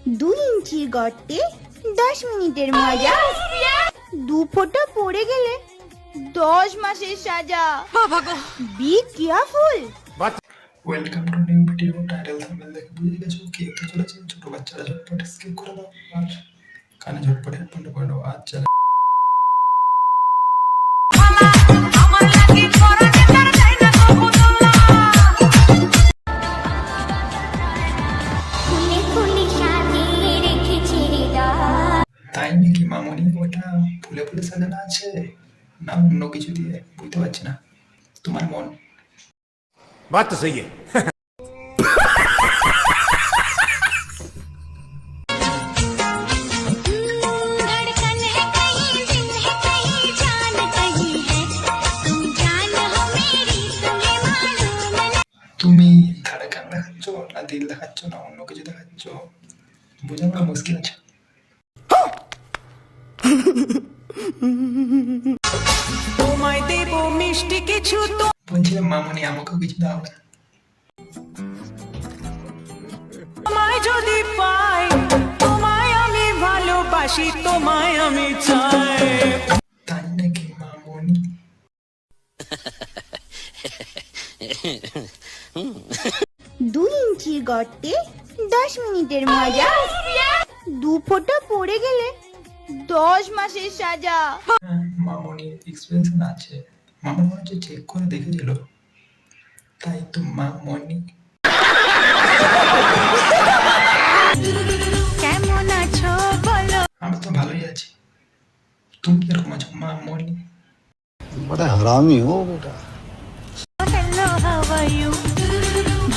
2 ইঞ্চির গর্তে 10 মিনিটের মজা, 2 ফোঁটা পড়ে গেলে 10 মাসের সাজা। Be careful. Welcome to new video. Title thumbnail দেখে বুঝে গেছো কি হতে চলেছে। ছোট বাচ্চারা ঝটপট স্কিপ করে দাও আর কানে ঝটপট হেডফোনটা পরে দাও। আচ্ছা, তাই নাকি মামনি? ওটা ফুলে ফুলে সাজানো আছে না অন্য কিছু দিয়ে? বুঝতে পারছি না। তোমার মন। बात तो सही है। তুমি ধাড়কান দেখাচ্ছ না দিল দেখাচ্ছ না অন্য কিছু দেখাচ্ছ? বোঝা বড় মুশকিল আছে। তোমায় দেব মিষ্টি কিছু তো বলছিলাম মামনি আমাকেও কিছু দাও না। তোমায় যদি পাই, তোমায় আমি ভালোবাসি, তোমায় আমি চাই। তাই নাকি মামনি? 2 ইঞ্চির গর্তে 10 মিনিটের মজা, 2 ফোঁটা পড়ে গেলে 10 মাসের সাজা। হ্যাঁ, মামনির এক্সপিরিয়েন্স আছে। মামনি মনে হচ্ছে চেক করে দেখেছিল, তাই তো মামনি। কেমন আছো বলো? আমি তো ভালোই আছি, তুমি কিরকম আছো মামনি? बड़ा हरामी हो बेटा। Hello, how are you?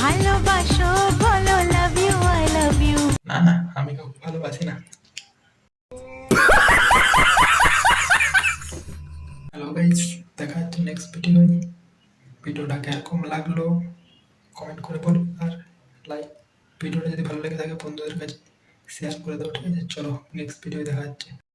ভালোবাসো বলো, love you, I love you. না না, আমি কাউকে ভালোবাসি না। হ্যালো গাইস, দেখা হচ্ছে নেক্সট ভিডিও। ভিডিওটা কিরকম লাগলো কমেন্ট করে বলো, আর লাইক, ভিডিওটা যদি ভালো লেগে থাকে বন্ধুদের কাছে শেয়ার করে দাও। ঠিক আছে, চলো নেক্সট ভিডিও দেখা হচ্ছে।